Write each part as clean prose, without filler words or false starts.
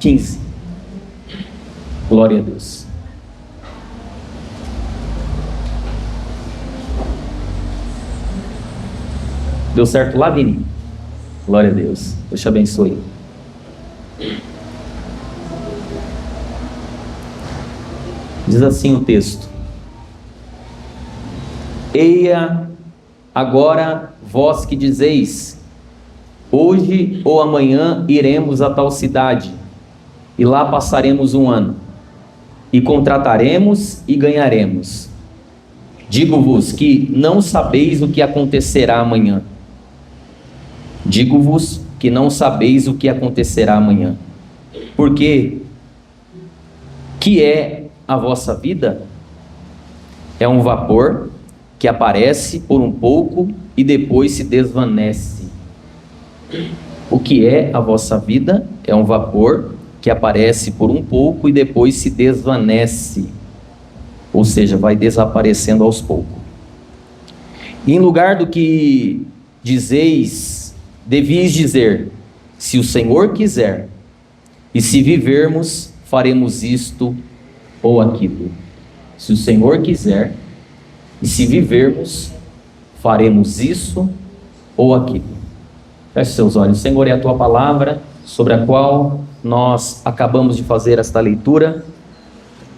15. Glória a Deus. Deu certo lá, Vini? Glória a Deus. Deus te abençoe. Diz assim o texto: Eia agora vós que dizeis, hoje ou amanhã iremos a tal cidade, e lá passaremos um ano, e contrataremos e ganharemos. Digo-vos que não sabeis o que acontecerá amanhã. Digo-vos que não sabeis o que acontecerá amanhã. Porque que é a vossa vida? É um vapor que aparece por um pouco e depois se desvanece. O que é a vossa vida? É um vapor que aparece por um pouco e depois se desvanece. Ou seja, vai desaparecendo aos poucos. E em lugar do que dizeis, devias dizer: se o Senhor quiser, e se vivermos, faremos isto ou aquilo. Se o Senhor quiser, e se vivermos, faremos isso ou aquilo. Feche seus olhos. Senhor, é a tua palavra sobre a qual nós acabamos de fazer esta leitura.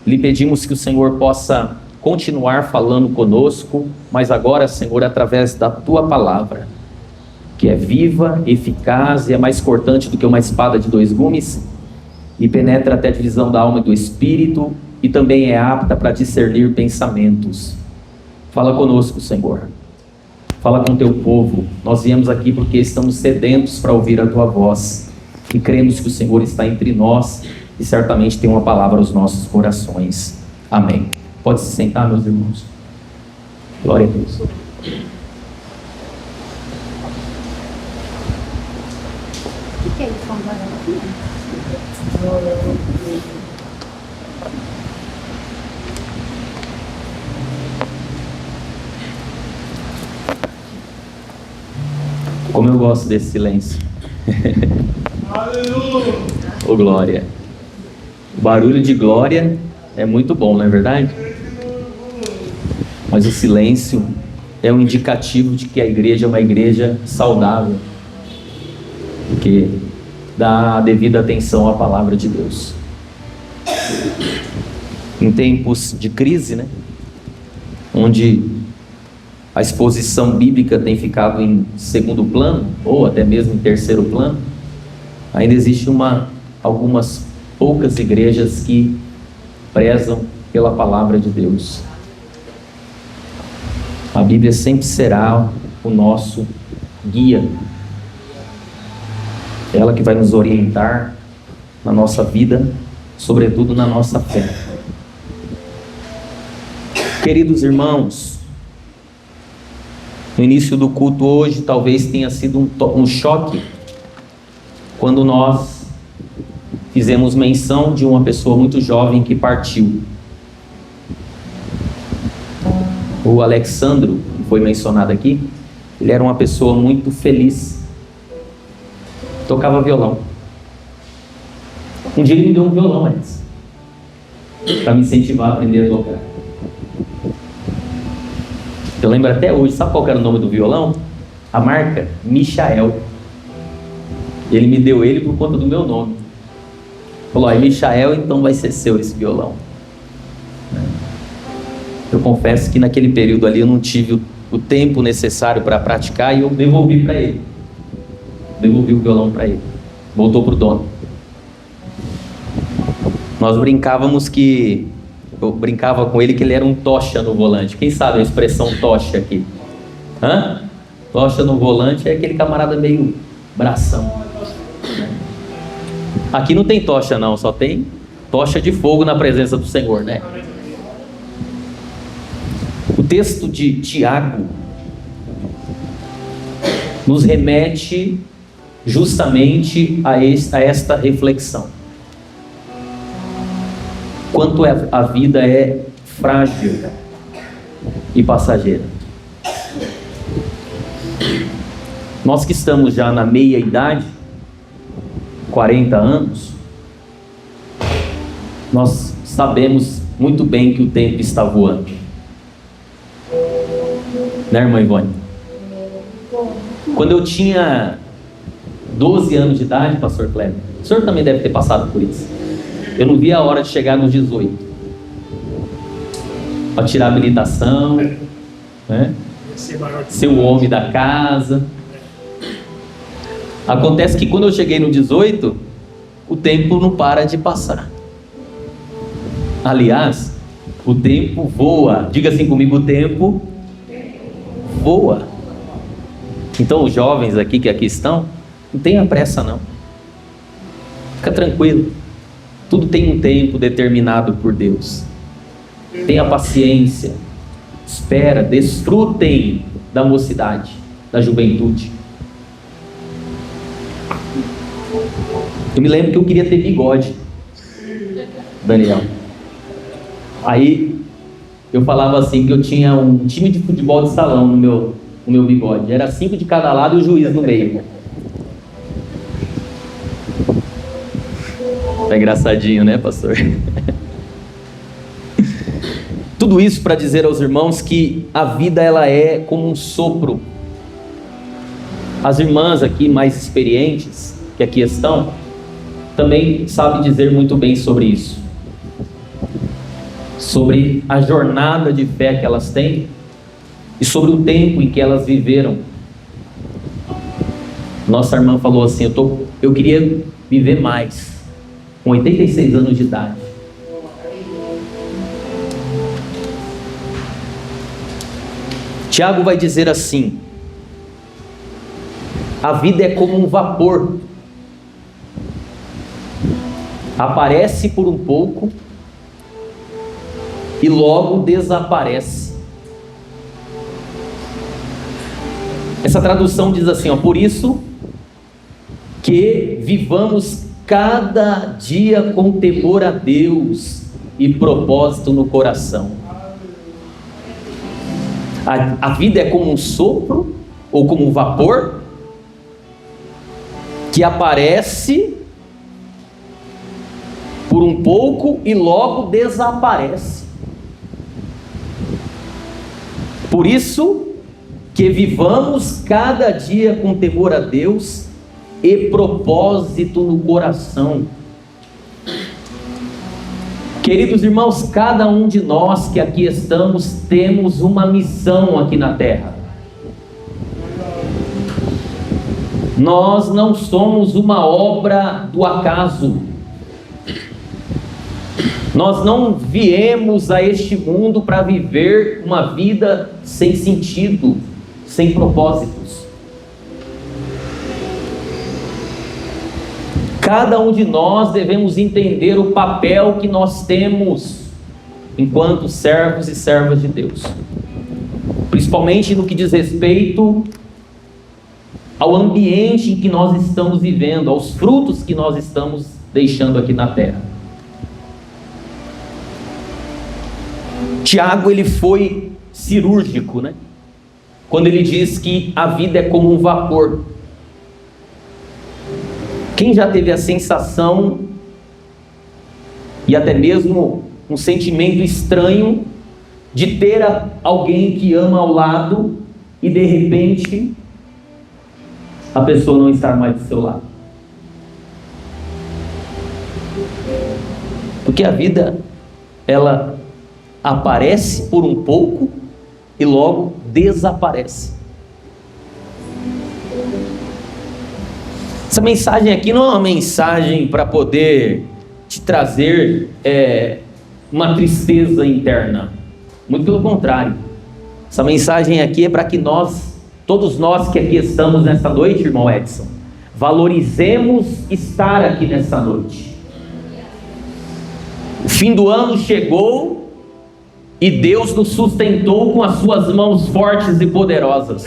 Lhe pedimos que o Senhor possa continuar falando conosco, mas agora, Senhor, através da tua palavra, que é viva, eficaz e é mais cortante do que uma espada de dois gumes, e penetra até a divisão da alma e do espírito, e também é apta para discernir pensamentos. Fala conosco, Senhor. Fala com teu povo. Nós viemos aqui porque estamos sedentos para ouvir a tua voz, e cremos que o Senhor está entre nós, e certamente tem uma palavra aos nossos corações. Amém. Pode se sentar, meus irmãos. Glória a Deus. O que é isso? Como eu gosto desse silêncio. Aleluia! Ô glória. O barulho de glória é muito bom, não é verdade? Mas o silêncio é um indicativo de que a igreja é uma igreja saudável, porque dá a devida atenção à palavra de Deus. Em tempos de crise, né, onde a exposição bíblica tem ficado em segundo plano, ou até mesmo em terceiro plano, ainda existe algumas poucas igrejas que prezam pela palavra de Deus. A Bíblia sempre será o nosso guia. Ela que vai nos orientar na nossa vida, sobretudo na nossa fé. Queridos irmãos, no início do culto hoje talvez tenha sido um choque quando nós fizemos menção de uma pessoa muito jovem que partiu. O Alexandro, que foi mencionado aqui, ele era uma pessoa muito feliz. Tocava violão. Um dia ele me deu um violão antes, para me incentivar a aprender a tocar. Eu lembro até hoje, sabe qual era o nome do violão? A marca? Michael. Ele me deu ele por conta do meu nome. Falou: é Michael, então vai ser seu esse violão. Eu confesso que naquele período ali eu não tive o tempo necessário para praticar, e eu devolvi para ele. Devolvi o violão para ele. Voltou para o dono. Nós brincávamos que... Eu brincava com ele que ele era um tocha no volante. Quem sabe a expressão tocha aqui? Hã? Tocha no volante é aquele camarada meio bração. Aqui não tem tocha não, só tem tocha de fogo na presença do Senhor, né? O texto de Tiago nos remete justamente a esta reflexão. Quanto a vida é frágil e passageira. Nós que estamos já na meia idade, 40 anos, nós sabemos muito bem que o tempo está voando. Né, irmã Ivone? Quando eu tinha 12 anos de idade, pastor Cleber, o senhor também deve ter passado por isso. Eu não via a hora de chegar nos 18. Para tirar a habilitação, né? Ser o homem da casa. Acontece que quando eu cheguei no 18, o tempo não para de passar. Aliás, o tempo voa. Diga assim comigo, o tempo voa. Então os jovens aqui que aqui estão, não tenha pressa não. Fica tranquilo. Tudo tem um tempo determinado por Deus. Tenha paciência. Espera, desfrutem da mocidade, da juventude. Eu me lembro que eu queria ter bigode, Daniel. Aí eu falava assim que eu tinha um time de futebol de salão no meu bigode. Era 5 de cada lado e o juiz no meio. É engraçadinho, né, pastor? Tudo isso para dizer aos irmãos que a vida ela é como um sopro. As irmãs aqui mais experientes, que aqui estão, também sabem dizer muito bem sobre isso. Sobre a jornada de fé que elas têm e sobre o tempo em que elas viveram. Nossa irmã falou assim, eu queria viver mais, com 86 anos de idade. Tiago vai dizer assim: a vida é como um vapor, aparece por um pouco e logo desaparece. Essa tradução diz assim, por isso que vivamos cada dia com temor a Deus e propósito no coração. A vida é como um sopro ou como um vapor que aparece por um pouco e logo desaparece. Por isso que vivamos cada dia com temor a Deus e propósito no coração. Queridos irmãos, cada um de nós que aqui estamos temos uma missão aqui na terra. Nós não somos uma obra do acaso. Nós não viemos a este mundo para viver uma vida sem sentido, sem propósitos. Cada um de nós devemos entender o papel que nós temos enquanto servos e servas de Deus, principalmente no que diz respeito ao ambiente em que nós estamos vivendo, aos frutos que nós estamos deixando aqui na terra. Tiago, ele foi cirúrgico, né? Quando ele diz que a vida é como um vapor. Quem já teve a sensação e até mesmo um sentimento estranho de ter alguém que ama ao lado e de repente a pessoa não estar mais do seu lado? Porque a vida, ela aparece por um pouco e logo desaparece. Essa mensagem aqui não é uma mensagem para poder te trazer uma tristeza interna. Muito pelo contrário. Essa mensagem aqui é para que nós, todos nós que aqui estamos nessa noite, irmão Edson, valorizemos estar aqui nessa noite. O fim do ano chegou e Deus nos sustentou com as suas mãos fortes e poderosas.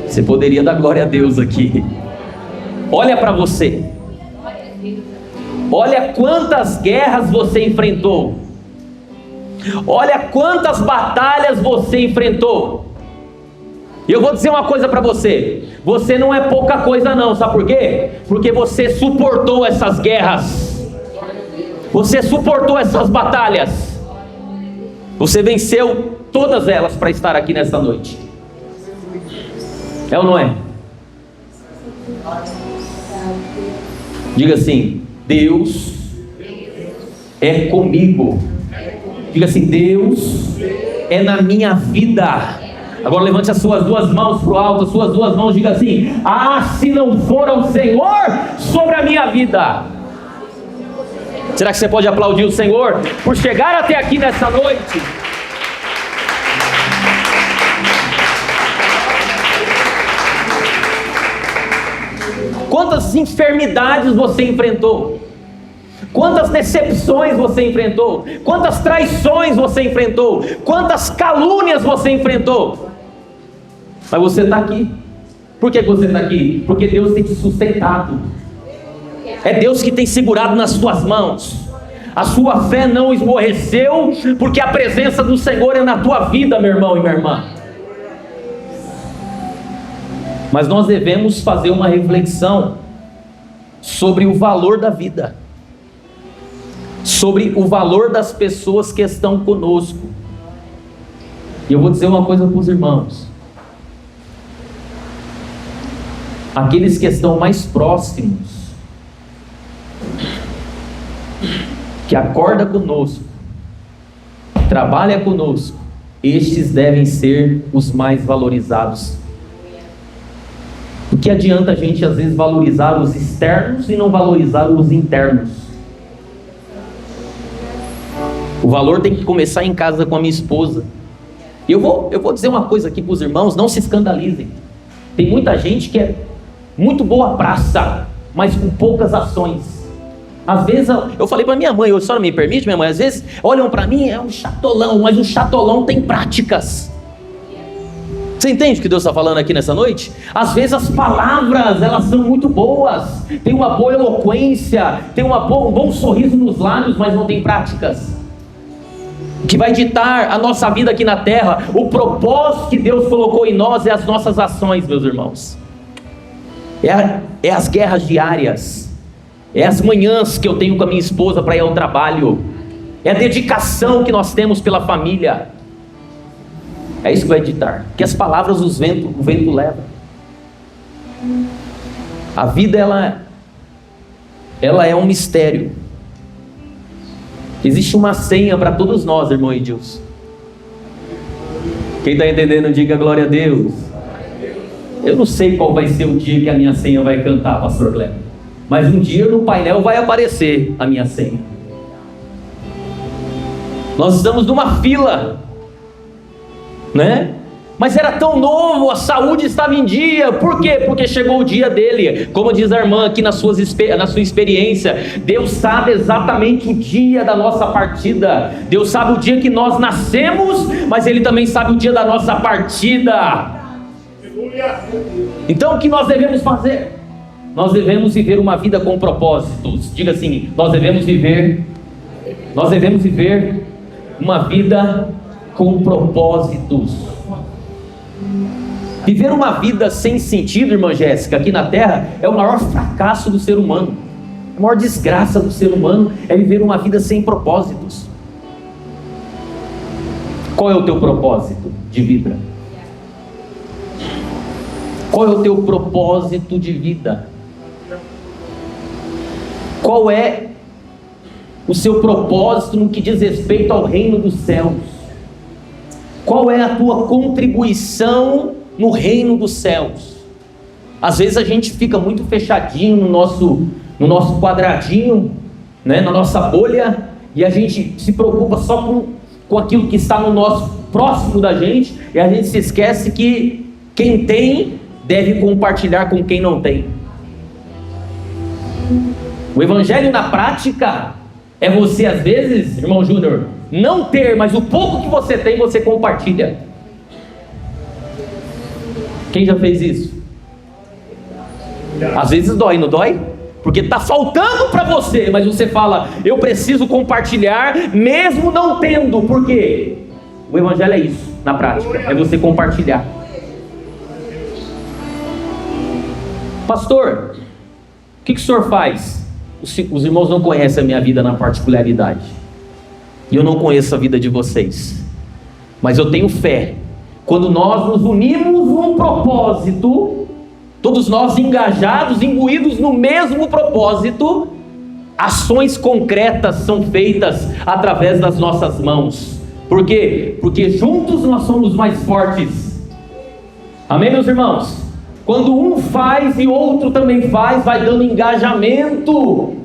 Você poderia dar glória a Deus aqui. Olha para você. Olha quantas guerras você enfrentou. Olha quantas batalhas você enfrentou. E eu vou dizer uma coisa para você. Você não é pouca coisa não, sabe por quê? Porque você suportou essas guerras. Você suportou essas batalhas. Você venceu todas elas para estar aqui nessa noite. É ou não é? Diga assim: Deus é comigo. Diga assim: Deus é na minha vida. Agora levante as suas duas mãos para o alto, as suas duas mãos, diga assim: ah, se não for o Senhor sobre a minha vida. Será que você pode aplaudir o Senhor por chegar até aqui nessa noite? Quantas enfermidades você enfrentou? Quantas decepções você enfrentou? Quantas traições você enfrentou? Quantas calúnias você enfrentou? Mas você está aqui. Por que você está aqui? Porque Deus tem te sustentado. É Deus que tem segurado nas suas mãos. A sua fé não esmoreceu, porque a presença do Senhor é na tua vida, meu irmão e minha irmã. Mas nós devemos fazer uma reflexão sobre o valor da vida, sobre o valor das pessoas que estão conosco. E eu vou dizer uma coisa para os irmãos: aqueles que estão mais próximos, que acorda conosco, trabalha conosco, estes devem ser os mais valorizados. O que adianta a gente às vezes valorizar os externos e não valorizar os internos? O valor tem que começar em casa com a minha esposa. E eu vou dizer uma coisa aqui para os irmãos: não se escandalizem. Tem muita gente que é muito boa praça, mas com poucas ações. Às vezes, eu falei para minha mãe, a senhora me permite, minha mãe, às vezes olham para mim, é um chatolão, mas o chatolão tem práticas. Você entende o que Deus está falando aqui nessa noite? Às vezes as palavras, elas são muito boas, tem uma boa eloquência, tem um bom sorriso nos lábios, mas não tem práticas. O que vai ditar a nossa vida aqui na terra, o propósito que Deus colocou em nós, é as nossas ações, meus irmãos. É as guerras diárias, é as manhãs que eu tenho com a minha esposa para ir ao trabalho, é a dedicação que nós temos pela família. É isso que vai ditar, que as palavras o vento leva. A vida ela é um mistério. Existe uma senha para todos nós, irmão Edilson. Quem está entendendo, diga glória a Deus. Eu não sei qual vai ser o dia que a minha senha vai cantar, pastor Cleber, mas um dia no painel vai aparecer a minha senha. Nós estamos numa fila, né? Mas era tão novo, a saúde estava em dia. Por quê? Porque chegou o dia dele. Como diz a irmã aqui na sua experiência, Deus sabe exatamente o dia da nossa partida. Deus sabe o dia que nós nascemos, mas Ele também sabe o dia da nossa partida. Então o que nós devemos fazer? Nós devemos viver uma vida com propósitos. Diga assim: nós devemos viver uma vida com propósitos. Viver uma vida sem sentido, irmã Jéssica, aqui na terra, é o maior fracasso do ser humano. A maior desgraça do ser humano é viver uma vida sem propósitos. Qual é o teu propósito de vida? Qual é o teu propósito de vida? Qual é o seu propósito no que diz respeito ao reino dos céus? Qual é a tua contribuição no reino dos céus? Às vezes a gente fica muito fechadinho no nosso quadradinho, né, na nossa bolha, e a gente se preocupa só com aquilo que está no nosso próximo da gente, e a gente se esquece que quem tem deve compartilhar com quem não tem. O evangelho na prática é você, às vezes, irmão Júnior, não ter, mas o pouco que você tem, você compartilha. Quem já fez isso? Às vezes dói, não dói? Porque está faltando para você, mas você fala: eu preciso compartilhar, mesmo não tendo. Por quê? O evangelho é isso, na prática, é você compartilhar. Pastor, o que o senhor faz? os irmãos não conhecem a minha vida na particularidade. E eu não conheço a vida de vocês. Mas eu tenho fé. Quando nós nos unimos num propósito, todos nós engajados, imbuídos no mesmo propósito, ações concretas são feitas através das nossas mãos. Por quê? Porque juntos nós somos mais fortes. Amém, meus irmãos? Quando um faz e outro também faz, vai dando engajamento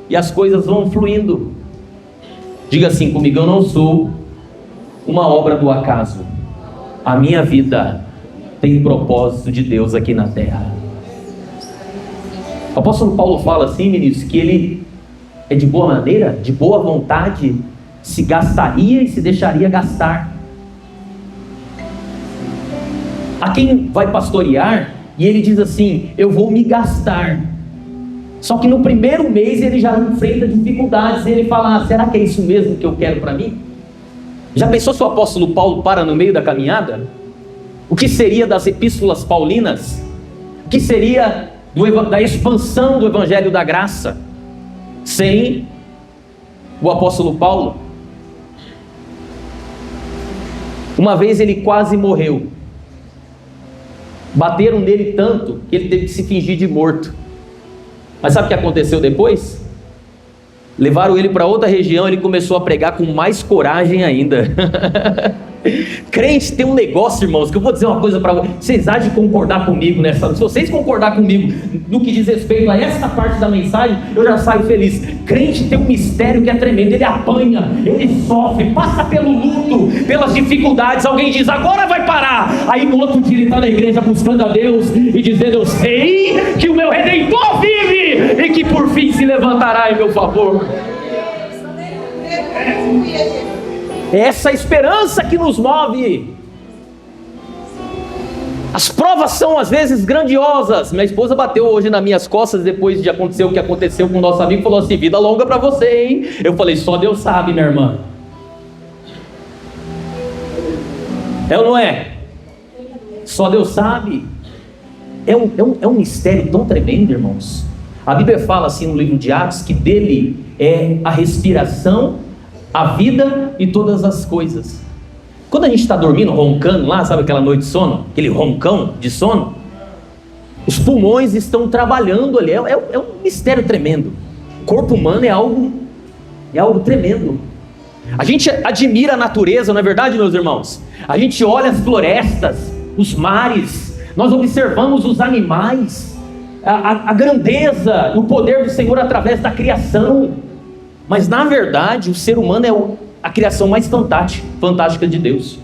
e as coisas vão fluindo. Diga assim comigo: eu não sou uma obra do acaso. A minha vida tem propósito de Deus aqui na terra. O apóstolo Paulo fala assim, ministros, que ele é de boa maneira, de boa vontade, se gastaria e se deixaria gastar. A quem vai pastorear, e ele diz assim: eu vou me gastar. Só que no primeiro mês ele já enfrenta dificuldades, e ele fala: será que é isso mesmo que eu quero para mim? Já pensou se o apóstolo Paulo para no meio da caminhada? O que seria das epístolas paulinas? O que seria da expansão do evangelho da graça sem o apóstolo Paulo? Uma vez ele quase morreu. Bateram nele tanto que ele teve que se fingir de morto. Mas sabe o que aconteceu depois? Levaram ele para outra região, ele começou a pregar com mais coragem ainda. Crente tem um negócio, irmãos, que eu vou dizer uma coisa para vocês. Vocês há de concordar comigo nessa. Se vocês concordar comigo no que diz respeito a essa parte da mensagem, eu já saio feliz. Crente tem um mistério que é tremendo. Ele apanha, ele sofre, passa pelo luto, pelas dificuldades. Alguém diz: agora vai parar. Aí no outro dia ele está na igreja buscando a Deus e dizendo: eu sei que o meu Redentor vive e que por fim se levantará em meu favor. É essa esperança que nos move. As provas são às vezes grandiosas. Minha esposa bateu hoje nas minhas costas depois de acontecer o que aconteceu com o nosso amigo. Falou assim: vida longa para você, hein? Eu falei: só Deus sabe, minha irmã. É ou não é? Só Deus sabe. É um mistério tão tremendo, irmãos. A Bíblia fala assim no livro de Atos que dele é a respiração, a vida e todas as coisas. Quando a gente está dormindo, roncando lá, sabe aquela noite de sono? Aquele roncão de sono? Os pulmões estão trabalhando ali. É um mistério tremendo. O corpo humano é algo tremendo. A gente admira a natureza, não é verdade, meus irmãos? A gente olha as florestas, os mares, nós observamos os animais, a grandeza, o poder do Senhor através da criação. Mas na verdade o ser humano é a criação mais fantástica de Deus.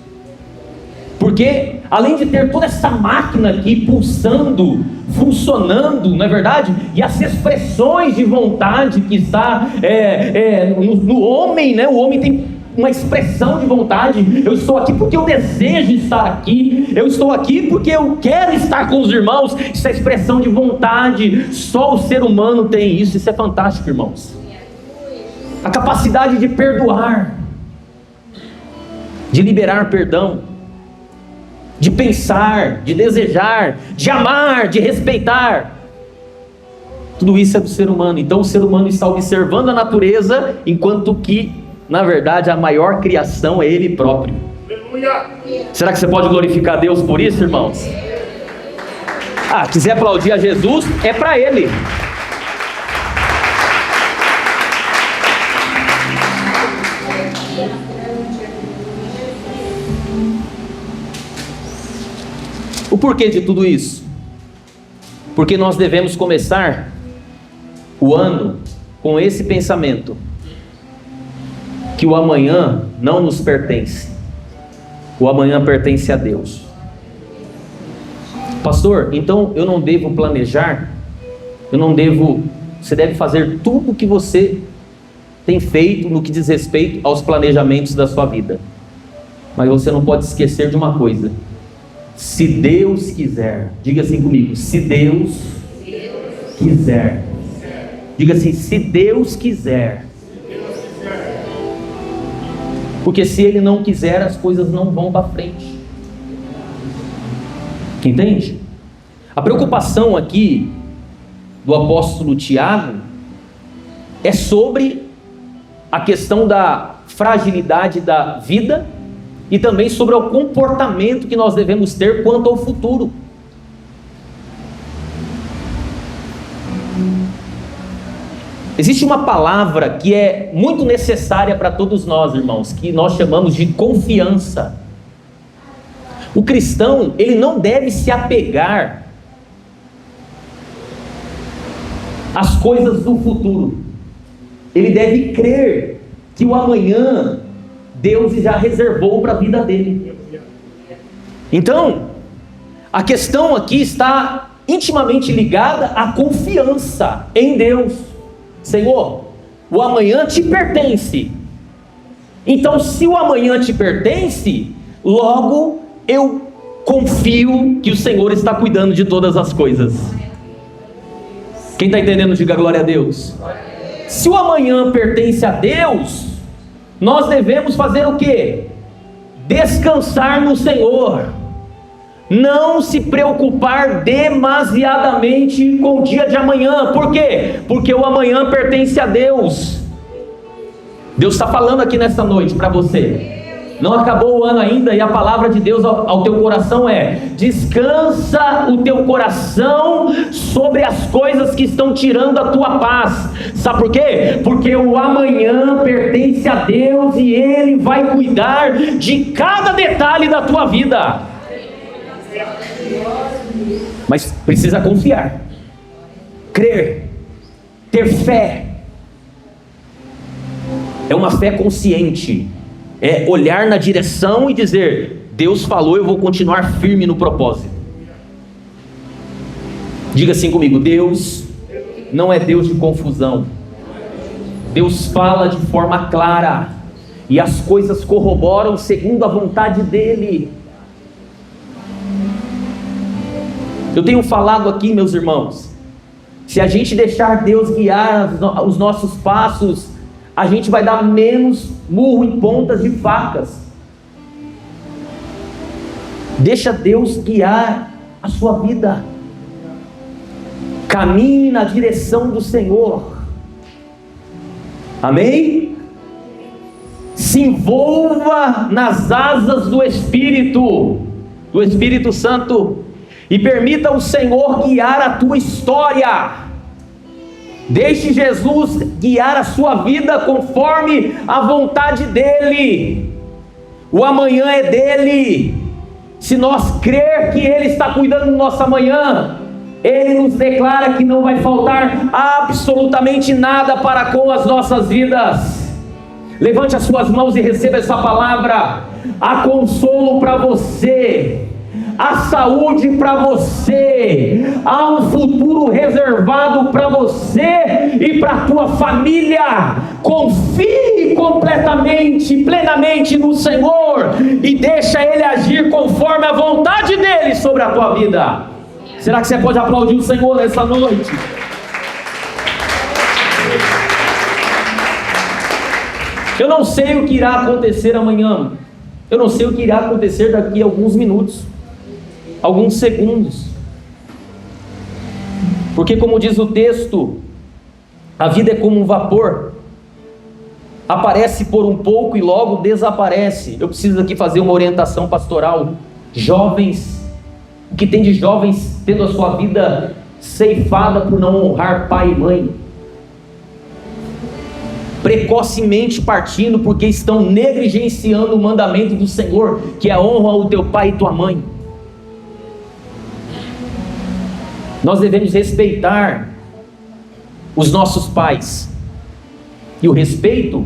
Porque além de ter toda essa máquina aqui pulsando, funcionando, não é verdade? E as expressões de vontade que está no homem, né? O homem tem uma expressão de vontade. Eu estou aqui porque eu desejo estar aqui. Eu estou aqui porque eu quero estar com os irmãos. Isso é expressão de vontade. Só o ser humano tem isso. Isso é fantástico, irmãos. A capacidade de perdoar, de liberar perdão, de pensar, de desejar, de amar, de respeitar. Tudo isso é do ser humano. Então o ser humano está observando a natureza, enquanto que, na verdade, a maior criação é Ele próprio. Aleluia. Será que você pode glorificar Deus por isso, irmãos? Quiser aplaudir a Jesus, é para Ele. O porquê de tudo isso? Porque nós devemos começar o ano com esse pensamento: que o amanhã não nos pertence, o amanhã pertence a Deus. Pastor, então eu não devo planejar? Você deve fazer tudo o que você tem feito no que diz respeito aos planejamentos da sua vida. Mas você não pode esquecer de uma coisa: se Deus quiser. Diga assim comigo: se Deus quiser. Diga assim: se Deus quiser. Porque se Ele não quiser, as coisas não vão para frente. Entende? A preocupação aqui do apóstolo Tiago é sobre a questão da fragilidade da vida e também sobre o comportamento que nós devemos ter quanto ao futuro. Existe uma palavra que é muito necessária para todos nós, irmãos, que nós chamamos de confiança. O cristão, ele não deve se apegar às coisas do futuro. Ele deve crer que o amanhã Deus já reservou para a vida dele. Então, a questão aqui está intimamente ligada à confiança em Deus. Senhor, o amanhã te pertence. Então, se o amanhã te pertence, logo eu confio que o Senhor está cuidando de todas as coisas. Quem está entendendo, diga glória a Deus. Se o amanhã pertence a Deus, nós devemos fazer o quê? Descansar no Senhor. Não se preocupar demasiadamente com o dia de amanhã. Por quê? Porque o amanhã pertence a Deus. Deus está falando aqui nessa noite para você. Não acabou o ano ainda e a palavra de Deus ao teu coração é: descansa o teu coração sobre as coisas que estão tirando a tua paz. Sabe por quê? Porque o amanhã pertence a Deus e Ele vai cuidar de cada detalhe da tua vida. Mas precisa confiar, crer, ter fé. É uma fé consciente. É olhar na direção e dizer: Deus falou, eu vou continuar firme no propósito. Diga assim comigo: Deus não é Deus de confusão. Deus fala de forma clara e as coisas corroboram segundo a vontade dEle. Eu tenho falado aqui, meus irmãos, se a gente deixar Deus guiar os nossos passos, a gente vai dar menos murro em pontas de facas. Deixa Deus guiar a sua vida. Caminhe na direção do Senhor. Amém? Se envolva nas asas do Espírito Santo, e permita o Senhor guiar a tua história. Deixe Jesus guiar a sua vida conforme a vontade dEle. O amanhã é dEle. Se nós crer que Ele está cuidando do nosso amanhã, Ele nos declara que não vai faltar absolutamente nada para com as nossas vidas. Levante as suas mãos e receba essa palavra. Há consolo para você, há saúde para você, há um futuro reservado para você e para a tua família. Confie completamente, plenamente no Senhor e deixa Ele agir conforme a vontade dEle sobre a tua vida. Será que você pode aplaudir o Senhor nessa noite? Eu não sei o que irá acontecer amanhã. Eu não sei o que irá acontecer daqui a alguns minutos, alguns segundos. Porque, como diz o texto, a vida é como um vapor. Aparece por um pouco e logo desaparece. Eu preciso aqui fazer uma orientação pastoral. Jovens, o que tem de jovens tendo a sua vida ceifada por não honrar pai e mãe, precocemente partindo porque estão negligenciando o mandamento do Senhor, que é a honra ao teu pai e tua mãe. Nós devemos respeitar os nossos pais, e o respeito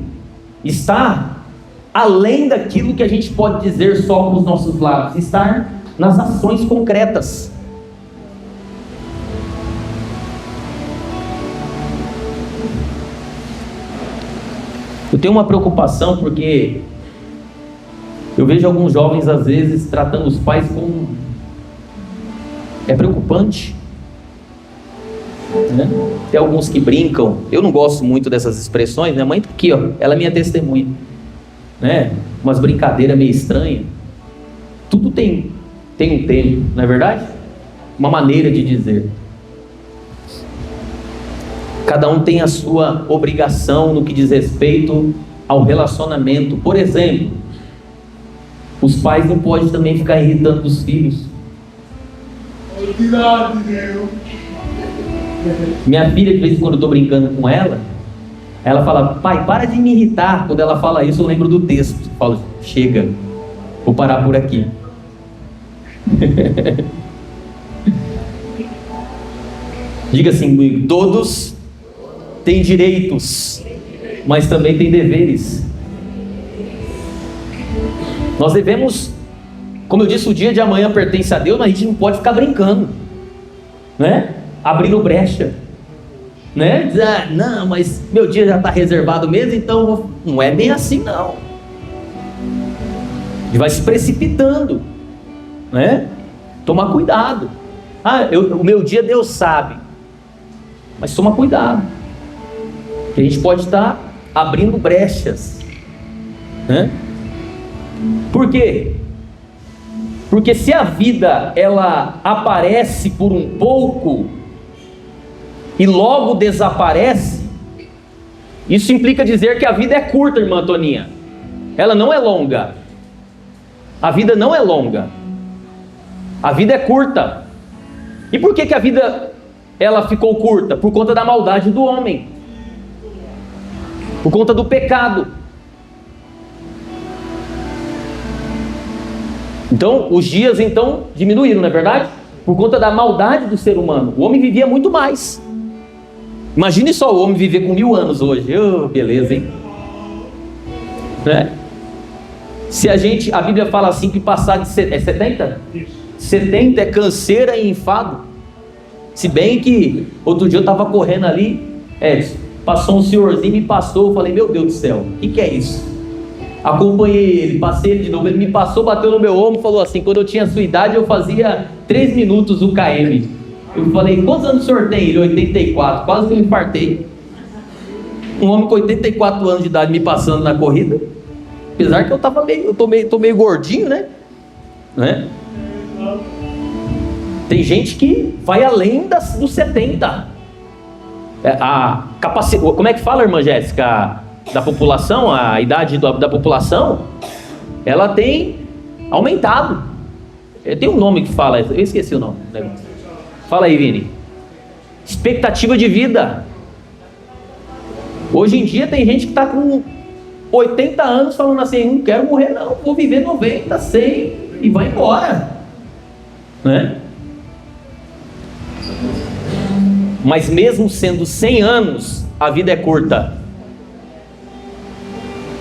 está além daquilo que a gente pode dizer só com os nossos lábios, está nas ações concretas. Eu tenho uma preocupação porque eu vejo alguns jovens às vezes tratando os pais como... É preocupante, né? Tem alguns que brincam. Eu não gosto muito dessas expressões. Minha mãe tá aqui, ó, ela é minha testemunha, né? Umas brincadeiras meio estranhas. Tudo tem um tempo, não é verdade? Uma maneira de dizer. Cada um tem a sua obrigação no que diz respeito ao relacionamento. Por exemplo, os pais não podem também ficar irritando os filhos. Minha filha, de vez em quando eu estou brincando com ela, ela fala: pai, para de me irritar. Quando ela fala isso, eu lembro do texto. Eu falo: chega, vou parar por aqui. Diga assim comigo: todos têm direitos, mas também têm deveres. Nós devemos, como eu disse, o dia de amanhã pertence a Deus, mas a gente não pode ficar brincando, né? Abrindo brecha, né? Dizer: ah, não, mas meu dia já está reservado mesmo, então não é bem assim, não. A gente vai se precipitando, né? Tomar cuidado. O meu dia Deus sabe, mas toma cuidado, que a gente pode estar abrindo brechas, né? Por quê? Porque se a vida ela aparece por um pouco e logo desaparece, isso implica dizer que a vida é curta, irmã Toninha. Ela não é longa. A vida não é longa. A vida é curta. E por que a vida ela ficou curta? Por conta da maldade do homem, por conta do pecado. Então, os dias diminuíram, não é verdade? Por conta da maldade do ser humano. O homem vivia muito mais. Imagine só o homem viver com 1000 anos hoje. Beleza, hein? Né? Se a Bíblia fala assim que passar de 70? Isso. 70 é canseira e enfado. Se bem que outro dia eu estava correndo ali, passou um senhorzinho, me passou, eu falei: meu Deus do céu, o que é isso? Acompanhei ele, passei ele de novo, ele me passou, bateu no meu ombro, falou assim: quando eu tinha a sua idade eu fazia 3 minutos o KM. Eu falei: quantos anos o senhor tem? Ele: 84, quase que eu infartei. Um homem com 84 anos de idade me passando na corrida, apesar que eu tô meio gordinho, né? Tem gente que vai além dos 70. Como é que fala, irmã Jéssica? Da população, a idade da população, ela tem aumentado. Tem um nome que fala, eu esqueci o nome. Fala aí, Vini. Expectativa de vida. Hoje em dia tem gente que está com 80 anos falando assim: não quero morrer não, vou viver 90, 100 e vai embora, né? Mas mesmo sendo 100 anos, a vida é curta.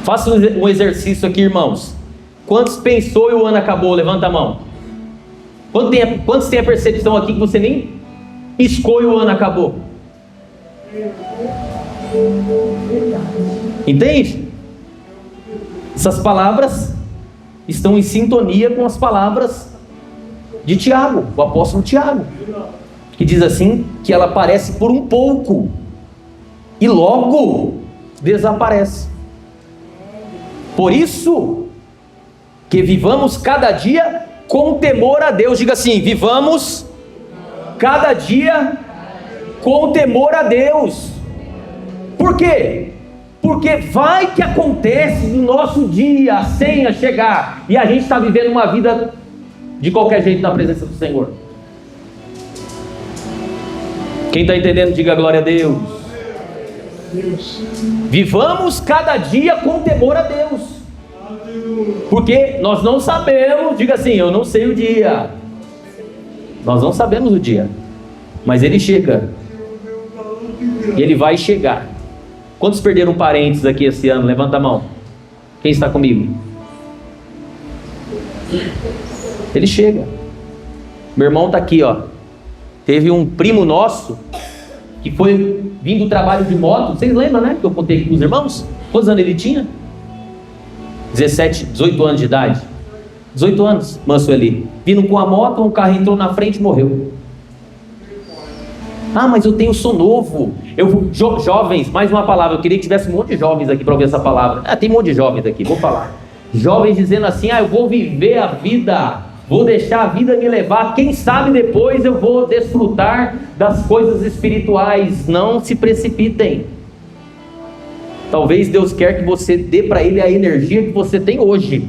Faça um exercício aqui, irmãos. Quantos pensou e o ano acabou? Levanta a mão. Quantos tem a percepção aqui que você nem piscou e o ano acabou? Entende? Essas palavras estão em sintonia com as palavras de Tiago, o apóstolo Tiago, que diz assim, que ela aparece por um pouco e logo desaparece. Por isso que vivamos cada dia com temor a Deus. Diga assim: vivamos cada dia com temor a Deus. Por quê? Porque vai que acontece no nosso dia a senha chegar e a gente está vivendo uma vida de qualquer jeito na presença do Senhor. Quem está entendendo, diga glória a Deus. Vivamos cada dia com temor a Deus, porque nós não sabemos. Diga assim: eu não sei o dia. Nós não sabemos o dia, mas ele chega, e ele vai chegar. Quantos perderam parentes aqui esse ano? Levanta a mão. Quem está comigo? Ele chega. Meu irmão está aqui, ó. Teve um primo nosso que foi vindo do trabalho de moto. Vocês lembram, né? Que eu contei aqui com os irmãos? Quantos anos ele tinha? 17, 18 anos de idade. 18 anos, manso ali. Vindo com a moto, um carro entrou na frente e morreu. Ah, mas eu sou novo. Jovens, mais uma palavra. Eu queria que tivesse um monte de jovens aqui para ouvir essa palavra. Tem um monte de jovens aqui, vou falar. Jovens dizendo assim: eu vou viver a vida vou deixar a vida me levar, quem sabe depois eu vou desfrutar das coisas espirituais. Não se precipitem. Talvez Deus quer que você dê para Ele a energia que você tem hoje,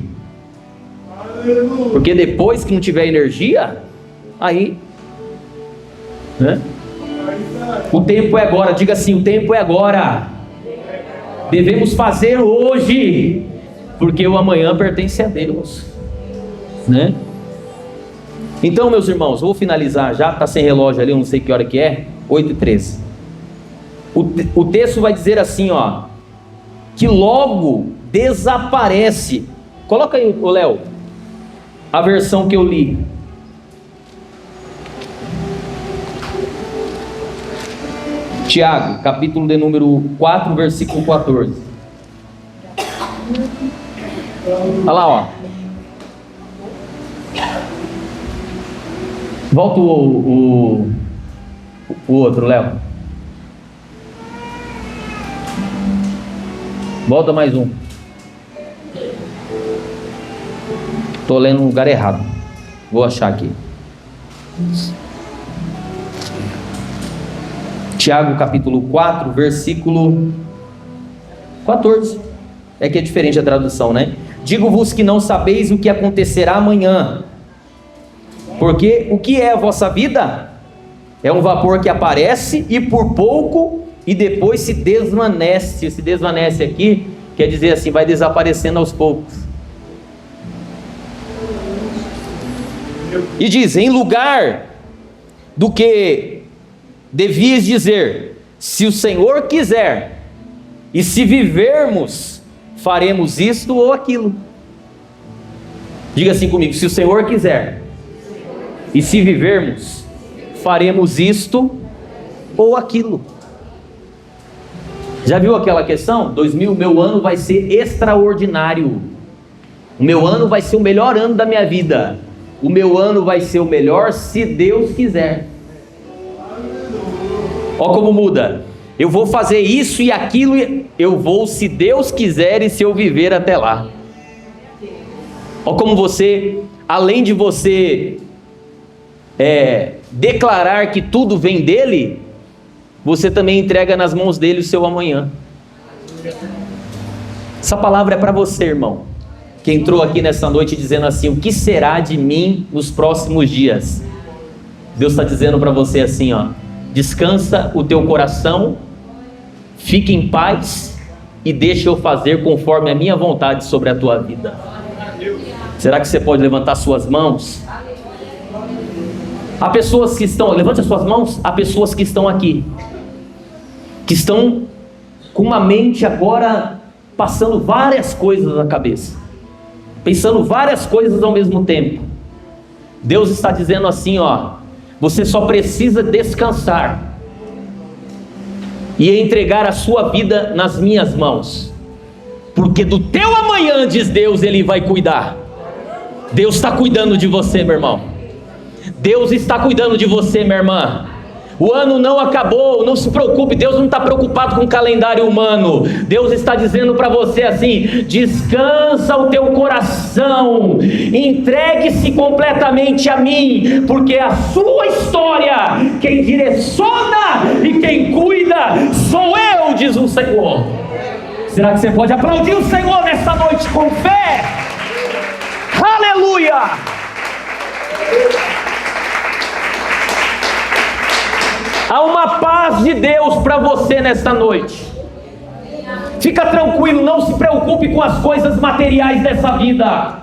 porque depois que não tiver energia, aí, né? O tempo é agora. Diga assim: o tempo é agora. Devemos fazer hoje, porque o amanhã pertence a Deus, né? Então, meus irmãos, vou finalizar já. Está sem relógio ali, eu não sei que hora que é. 8h13. O texto vai dizer assim, ó, que logo desaparece. Coloca aí, ô Léo, a versão que eu li. Tiago, capítulo de número 4, versículo 14. Olha lá, ó. Volta o outro, Léo. Volta mais um. Estou lendo no lugar errado. Vou achar aqui. Tiago capítulo 4, versículo 14. É que é diferente a tradução, né? Digo-vos que não sabeis o que acontecerá amanhã. Porque o que é a vossa vida? É um vapor que aparece e por pouco e depois se desvanece. Se desvanece aqui, quer dizer assim, vai desaparecendo aos poucos. E diz: em lugar do que devias dizer, se o Senhor quiser, e se vivermos, faremos isto ou aquilo. Diga assim comigo: se o Senhor quiser, e se vivermos, faremos isto ou aquilo. Já viu aquela questão? 2000, meu ano vai ser extraordinário. O meu ano vai ser o melhor ano da minha vida. O meu ano vai ser o melhor se Deus quiser. Olha como muda. Eu vou fazer isso e aquilo, eu vou se Deus quiser e se eu viver até lá. Olha como você, além de você declarar que tudo vem dele, você também entrega nas mãos dele o seu amanhã. Essa palavra é para você, irmão, que entrou aqui nessa noite dizendo assim: o que será de mim nos próximos dias? Deus está dizendo para você assim, ó: descansa o teu coração, fique em paz e deixa eu fazer conforme a minha vontade sobre a tua vida. Será que você pode levantar suas mãos? Há pessoas que estão, levante as suas mãos. Há pessoas que estão aqui, que estão com uma mente agora passando várias coisas na cabeça, pensando várias coisas ao mesmo tempo. Deus está dizendo assim, ó: você só precisa descansar e entregar a sua vida nas minhas mãos, porque do teu amanhã, diz Deus, Ele vai cuidar. Deus está cuidando de você, meu irmão. Deus está cuidando de você, minha irmã. O ano não acabou, não se preocupe. Deus não está preocupado com o calendário humano. Deus está dizendo para você assim: descansa o teu coração, entregue-se completamente a mim, porque a sua história, quem direciona e quem cuida sou eu, diz o Senhor. Será que você pode aplaudir o Senhor nessa noite com fé? Aleluia! Há uma paz de Deus para você nesta noite. Fica tranquilo, não se preocupe com as coisas materiais dessa vida.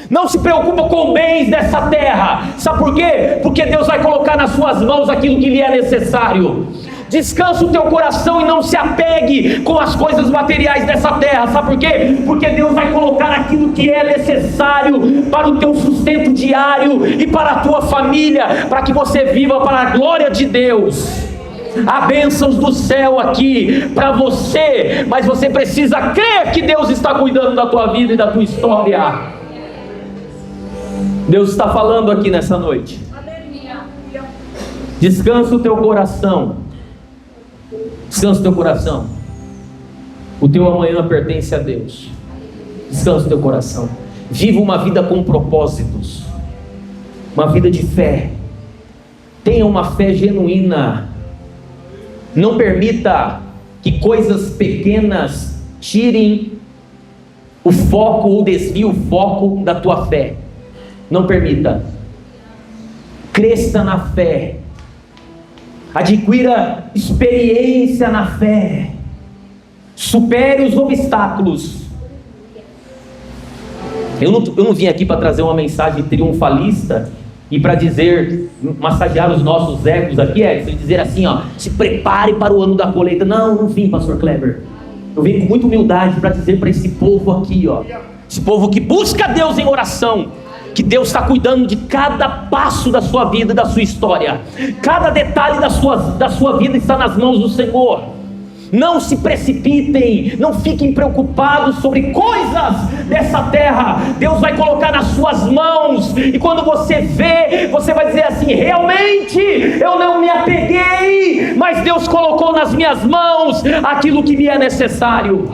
Não se preocupe com bens dessa terra. Sabe por quê? Porque Deus vai colocar nas suas mãos aquilo que lhe é necessário. Descansa o teu coração e não se apegue com as coisas materiais dessa terra. Sabe por quê? Porque Deus vai colocar aquilo que é necessário para o teu sustento diário e para a tua família, para que você viva para a glória de Deus. Há bênçãos do céu aqui para você, mas você precisa crer que Deus está cuidando da tua vida e da tua história. Deus está falando aqui nessa noite. Descansa o teu coração. Descansa o teu coração. O teu amanhã pertence a Deus. Descansa o teu coração. Viva uma vida com propósitos. uma vida de fé. Tenha uma fé genuína. Não permita que coisas pequenas tirem o foco ou desviem o foco da tua fé. Não permita. Cresça na fé. Adquira experiência na fé. Supere os obstáculos. Eu não vim aqui para trazer uma mensagem triunfalista e para dizer, massagear os nossos egos aqui, e dizer assim, ó, se prepare para o ano da colheita. Não vim, pastor Kleber. Eu vim com muita humildade para dizer para esse povo aqui, ó, esse povo que busca Deus em oração, que Deus está cuidando de cada passo da sua vida, da sua história. Cada detalhe da sua vida está nas mãos do Senhor. Não se precipitem, não fiquem preocupados sobre coisas dessa terra. Deus vai colocar nas suas mãos, e quando você vê, você vai dizer assim: realmente eu não me apeguei, mas Deus colocou nas minhas mãos aquilo que me é necessário.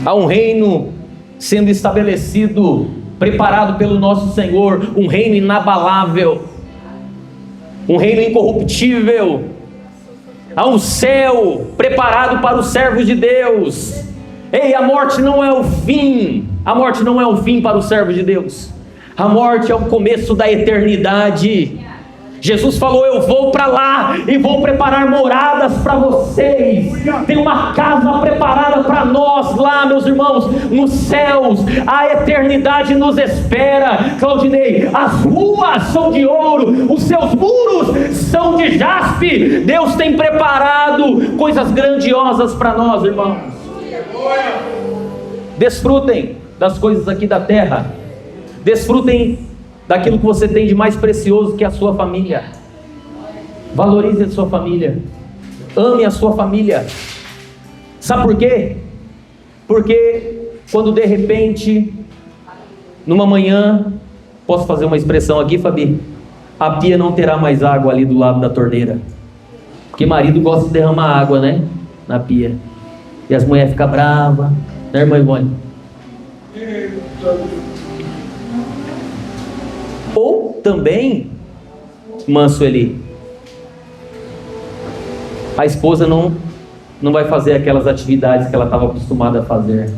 Há um reino sendo estabelecido, preparado pelo nosso Senhor, um reino inabalável, um reino incorruptível. Há um céu preparado para os servos de Deus. Ei, a morte não é o fim. A morte não é o fim para os servos de Deus. A morte é o começo da eternidade. Jesus falou: eu vou para lá e vou preparar moradas para vocês. Tem uma casa preparada para nós lá, meus irmãos, nos céus. A eternidade nos espera. Claudinei, as ruas são de ouro, os seus muros são de jaspe. Deus tem preparado coisas grandiosas para nós, irmãos. Desfrutem das coisas aqui da terra. Desfrutem daquilo que você tem de mais precioso, que é a sua família. Valorize a sua família. Ame a sua família. Sabe por quê? Porque quando de repente, numa manhã, posso fazer uma expressão aqui, Fabi? A pia não terá mais água ali do lado da torneira. Porque marido gosta de derramar água, né? Na pia. E as mulheres ficam bravas, né, irmã Ivone? Ou também, manso Eli, a esposa não vai fazer aquelas atividades que ela estava acostumada a fazer.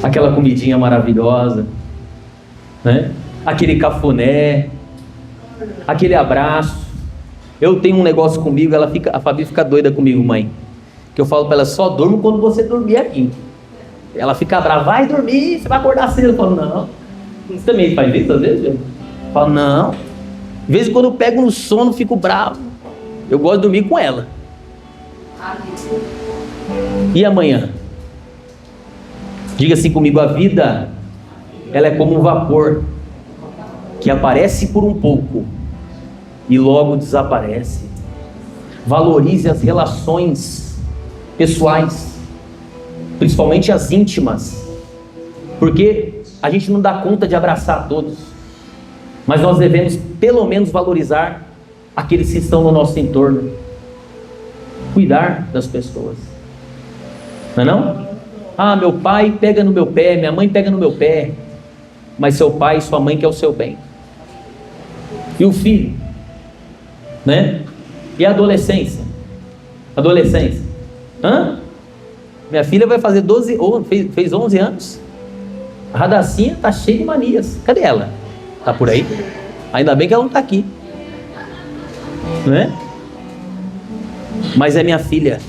Aquela comidinha maravilhosa, né? Aquele cafuné, aquele abraço. Eu tenho um negócio comigo, a Fabi fica doida comigo, mãe. Que eu falo para ela: só durmo quando você dormir aqui. Ela fica brava: vai dormir, você vai acordar cedo. Eu falo: não. Você também faz isso às vezes? Eu falo: não. De vez em quando eu pego no sono, fico bravo. Eu gosto de dormir com ela. E amanhã? Diga assim comigo: a vida, ela é como um vapor que aparece por um pouco e logo desaparece. Valorize as relações pessoais, principalmente as íntimas, porque a gente não dá conta de abraçar a todos, mas nós devemos pelo menos valorizar aqueles que estão no nosso entorno, cuidar das pessoas, não é não? Ah, meu pai pega no meu pé, minha mãe pega no meu pé, mas seu pai e sua mãe quer o seu bem. E o filho, né? E a adolescência? Adolescência? Minha filha vai fazer 12, ou fez 11 anos. A Radacinha está cheia de manias. Cadê ela? Está por aí? Ainda bem que ela não está aqui, não é? Mas é minha filha.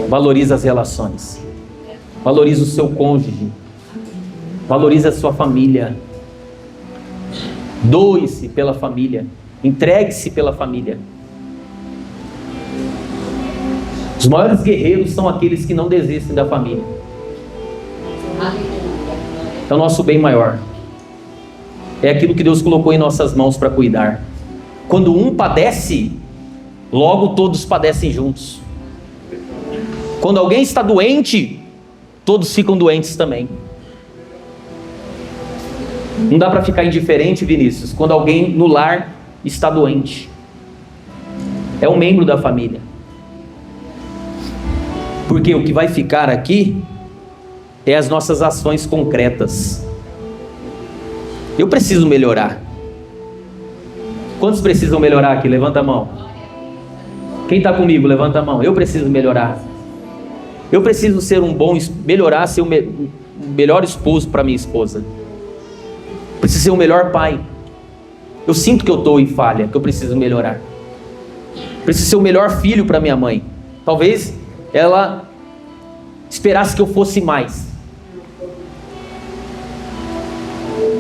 Valorize as relações. Valorize o seu cônjuge. Valorize a sua família. Doe-se pela família. Entregue-se pela família. Os maiores guerreiros são aqueles que não desistem da família. É o nosso bem maior. É aquilo que Deus colocou em nossas mãos para cuidar. Quando um padece, logo todos padecem juntos. Quando alguém está doente, todos ficam doentes também. Não dá para ficar indiferente, Vinícius, quando alguém no lar está doente. É um membro da família. Porque o que vai ficar aqui é as nossas ações concretas. Eu preciso melhorar. Quantos precisam melhorar aqui? Levanta a mão. Quem está comigo? Levanta a mão. Eu preciso melhorar. Eu preciso ser melhorar, ser um melhor esposo para minha esposa. Preciso ser o melhor pai. Eu sinto que eu estou em falha, que eu preciso melhorar. Preciso ser o melhor filho para minha mãe. Talvez ela esperasse que eu fosse mais.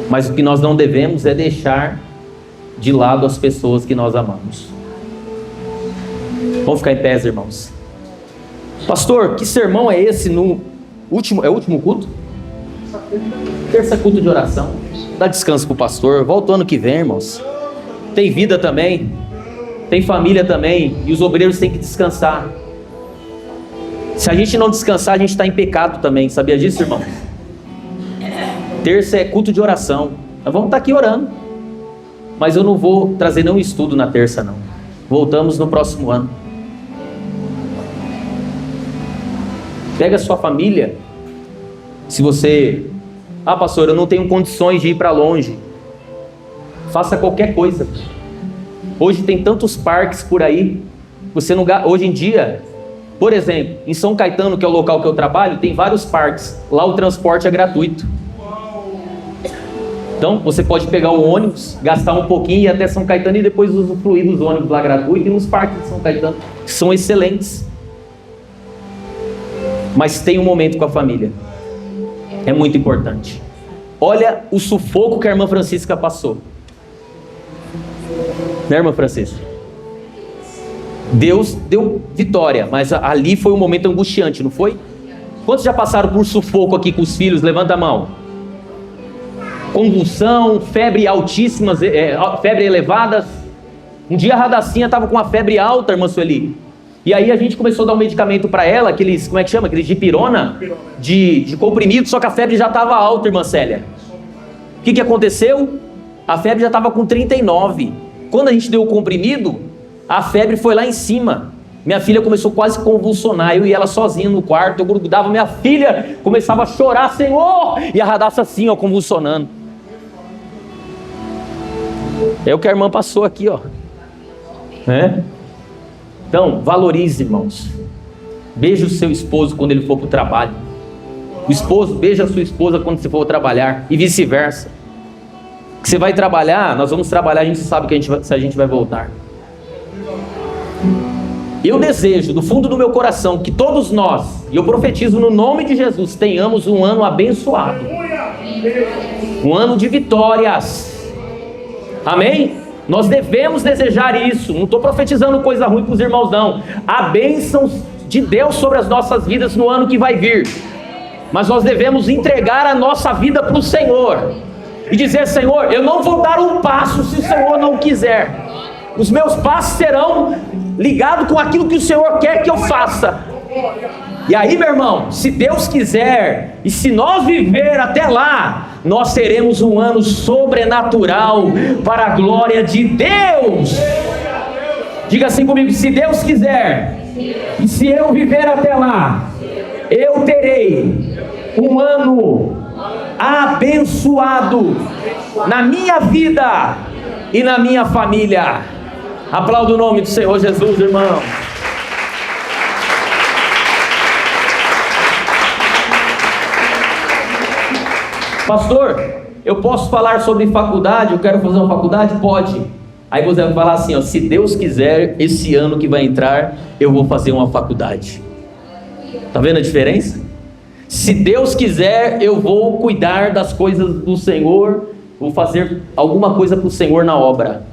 Mas o que nós não devemos é deixar de lado as pessoas que nós amamos. Vamos ficar em pé, irmãos. Pastor, que sermão é esse no último... É o último culto? Terça culto de oração. Dá descanso pro pastor. Volta o ano que vem, irmãos. Tem vida também. Tem família também. E os obreiros têm que descansar. Se a gente não descansar, a gente está em pecado também. Sabia disso, irmão? Terça é culto de oração. Nós vamos estar aqui orando. Mas eu não vou trazer nenhum estudo na terça, não. Voltamos no próximo ano. Pega a sua família. Se você... Ah, pastor, eu não tenho condições de ir para longe. Faça qualquer coisa. Hoje tem tantos parques por aí. Você não... Hoje em dia, por exemplo, em São Caetano, que é o local que eu trabalho, tem vários parques. Lá o transporte é gratuito. Então, você pode pegar o ônibus, gastar um pouquinho e ir até São Caetano e depois usufruir dos ônibus lá gratuito e nos parques de São Caetano, que são excelentes. Mas tem um momento com a família. É muito importante. Olha o sufoco que a irmã Francisca passou. Né, irmã Francisca? Deus deu vitória, mas ali foi um momento angustiante, não foi? Quantos já passaram por sufoco aqui com os filhos? Levanta a mão. Convulsão, febre altíssimas, febre elevadas. Um dia a Radacinha estava com uma febre alta, irmã Sueli. E aí a gente começou a dar um medicamento para ela, aqueles, como é que chama? Aqueles dipirona, de comprimido, só que a febre já estava alta, irmã Célia. O que aconteceu? A febre já estava com 39. Quando a gente deu o comprimido, a febre foi lá em cima. Minha filha começou quase a convulsionar, eu e ela sozinha no quarto, eu grudava minha filha, começava a chorar, Senhor! E a Radassa assim, ó, convulsionando. É o que a irmã passou aqui, ó. Então, valorize, irmãos. Beije o seu esposo quando ele for para o trabalho. O esposo beija a sua esposa quando você for trabalhar. E vice-versa. Que você vai trabalhar, nós vamos trabalhar, a gente sabe que se a gente vai voltar. Eu desejo, do fundo do meu coração, que todos nós, e eu profetizo no nome de Jesus, tenhamos um ano abençoado. Um ano de vitórias. Amém? Nós devemos desejar isso. Não estou profetizando coisa ruim para os irmãos, não. Há bênçãos de Deus sobre as nossas vidas no ano que vai vir. Mas nós devemos entregar a nossa vida para o Senhor. E dizer, Senhor, eu não vou dar um passo se o Senhor não quiser. Os meus passos serão ligados com aquilo que o Senhor quer que eu faça. E aí, meu irmão, se Deus quiser, e se nós viver até lá, nós teremos um ano sobrenatural para a glória de Deus. Diga assim comigo, se Deus quiser, e se eu viver até lá, eu terei um ano abençoado na minha vida e na minha família. Aplauda o nome do Senhor Jesus, irmão. Pastor, eu posso falar sobre faculdade? Eu quero fazer uma faculdade? Pode. Aí você vai falar assim, ó, se Deus quiser, esse ano que vai entrar, eu vou fazer uma faculdade. Tá vendo a diferença? Se Deus quiser, eu vou cuidar das coisas do Senhor, vou fazer alguma coisa para o Senhor na obra.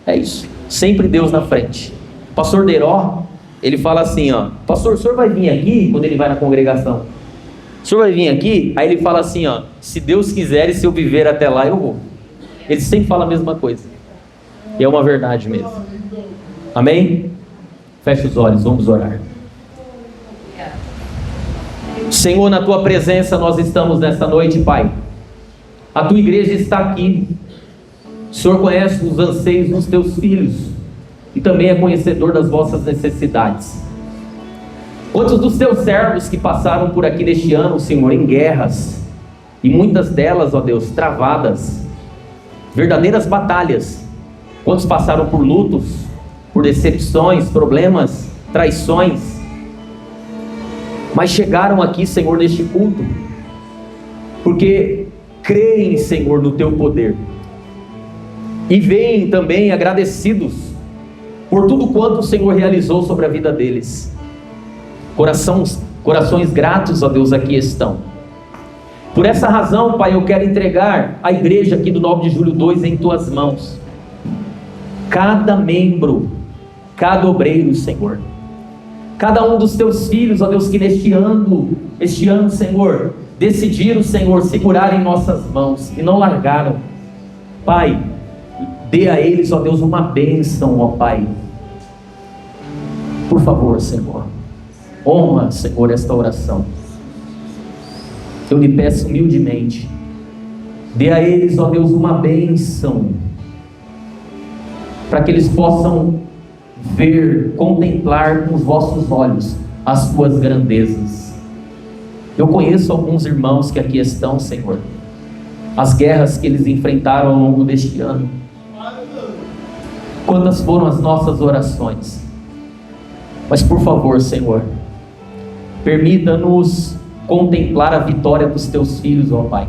É isso. Sempre Deus na frente. Pastor Deró, ele fala assim, ó, pastor, o senhor vai vir aqui quando ele vai na congregação? O senhor vai vir aqui? Aí ele fala assim, ó, se Deus quiser e se eu viver até lá, eu vou. Ele sempre fala a mesma coisa. E é uma verdade mesmo. Amém? Feche os olhos, vamos orar. Senhor, na tua presença nós estamos nesta noite, Pai. A tua igreja está aqui. O Senhor conhece os anseios dos teus filhos e também é conhecedor das vossas necessidades. Quantos dos teus servos que passaram por aqui neste ano, Senhor, em guerras, e muitas delas, ó Deus, travadas, verdadeiras batalhas. Quantos passaram por lutos, por decepções, problemas, traições, mas chegaram aqui, Senhor, neste culto, porque creem, Senhor, no teu poder, e vêm também agradecidos por tudo quanto o Senhor realizou sobre a vida deles. Corações gratos, ó Deus, aqui estão. Por essa razão, Pai, eu quero entregar a igreja aqui do 9 de julho 2 em tuas mãos. Cada membro, cada obreiro, Senhor. Cada um dos teus filhos, ó Deus, que neste ano, Senhor, decidiram, Senhor, segurar em nossas mãos e não largaram. Pai, dê a eles, ó Deus, uma bênção, ó Pai. Por favor, Senhor, honra, Senhor, esta oração. Eu lhe peço humildemente, dê a eles, ó Deus, uma bênção, para que eles possam ver, contemplar com os vossos olhos as tuas grandezas. Eu conheço alguns irmãos que aqui estão, Senhor, as guerras que eles enfrentaram ao longo deste ano. Quantas foram as nossas orações? Mas por favor, Senhor, permita-nos contemplar a vitória dos teus filhos, ó Pai,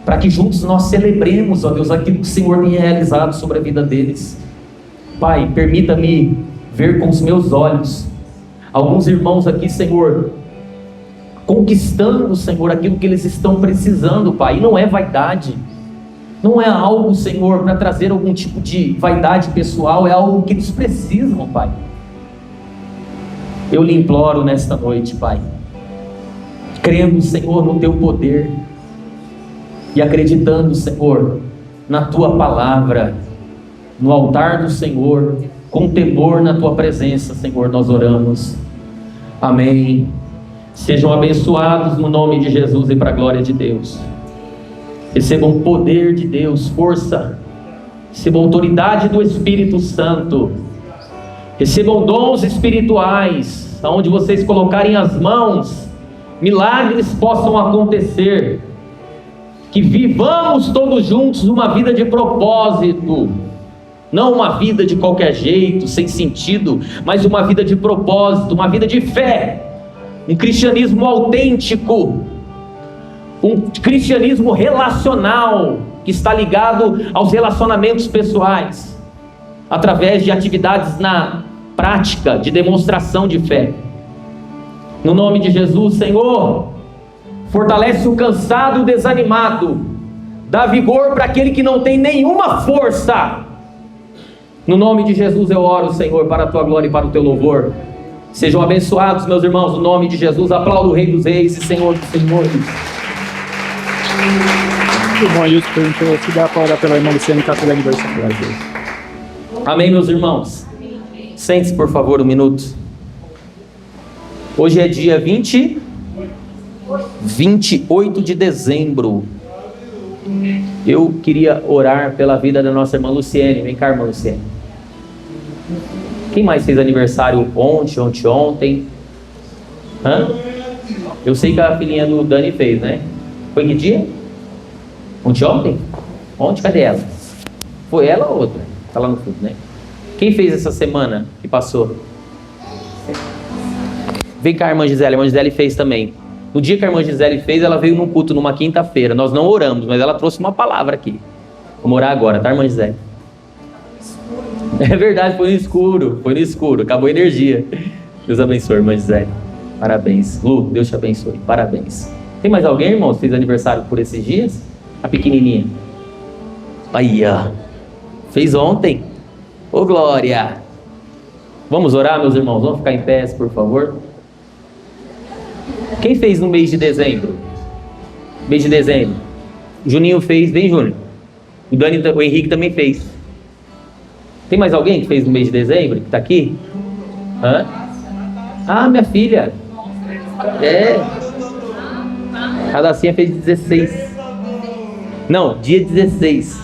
para que juntos nós celebremos, ó Deus, aquilo que o Senhor tem realizado sobre a vida deles. Pai, permita-me ver com os meus olhos alguns irmãos aqui, Senhor, conquistando, Senhor, aquilo que eles estão precisando, Pai. E não é vaidade, não é algo, Senhor, para trazer algum tipo de vaidade pessoal, é algo que eles precisam, Pai. Eu lhe imploro nesta noite, Pai, crendo, Senhor, no teu poder e acreditando, Senhor, na tua palavra, no altar do Senhor, com temor na tua presença, Senhor, nós oramos. Amém. Sejam abençoados no nome de Jesus e para a glória de Deus. Recebam poder de Deus, força, recebam autoridade do Espírito Santo, recebam dons espirituais, aonde vocês colocarem as mãos, milagres possam acontecer, que vivamos todos juntos uma vida de propósito, não uma vida de qualquer jeito, sem sentido, mas uma vida de propósito, uma vida de fé, um cristianismo autêntico, um cristianismo relacional, que está ligado aos relacionamentos pessoais, através de atividades na prática, de demonstração de fé. No nome de Jesus, Senhor, fortalece o cansado e o desanimado, dá vigor para aquele que não tem nenhuma força. No nome de Jesus eu oro, Senhor, para a tua glória e para o teu louvor. Sejam abençoados, meus irmãos, no nome de Jesus. Aplaudo o Rei dos Reis e Senhor dos Senhores. O irmão Ailton perguntou se dá para orar pela irmã Luciane, que está fazendo aniversário. Amém, meus irmãos. Sente-se, por favor, um minuto. Hoje é dia 28 de dezembro. Eu queria orar pela vida da nossa irmã Luciane. Vem cá, irmã Luciane. Quem mais fez aniversário ontem? Hã? Eu sei que a filhinha do Dani fez, né? Foi que dia? Ontem? Ontem, cadê ela? Foi ela ou outra? Tá lá no fundo, né? Quem fez essa semana que passou? Vem cá, irmã Gisele. A irmã Gisele fez também. No dia que a irmã Gisele fez, ela veio num culto numa quinta-feira. Nós não oramos, mas ela trouxe uma palavra aqui. Vamos orar agora, tá, irmã Gisele? É verdade, foi no escuro. Acabou a energia. Deus abençoe, irmã Gisele. Parabéns. Lu, Deus te abençoe. Parabéns. Tem mais alguém, irmão, que fez aniversário por esses dias? A pequenininha. Aí, ó. Fez ontem. Ô, glória. Vamos orar, meus irmãos? Vamos ficar em pé, por favor. Quem fez no mês de dezembro? Mês de dezembro. Juninho fez. Vem, Júnior. O Henrique também fez. Tem mais alguém que fez no mês de dezembro? Que está aqui? Hã? Ah, minha filha. É. A Dacinha fez 16. Não, dia 16.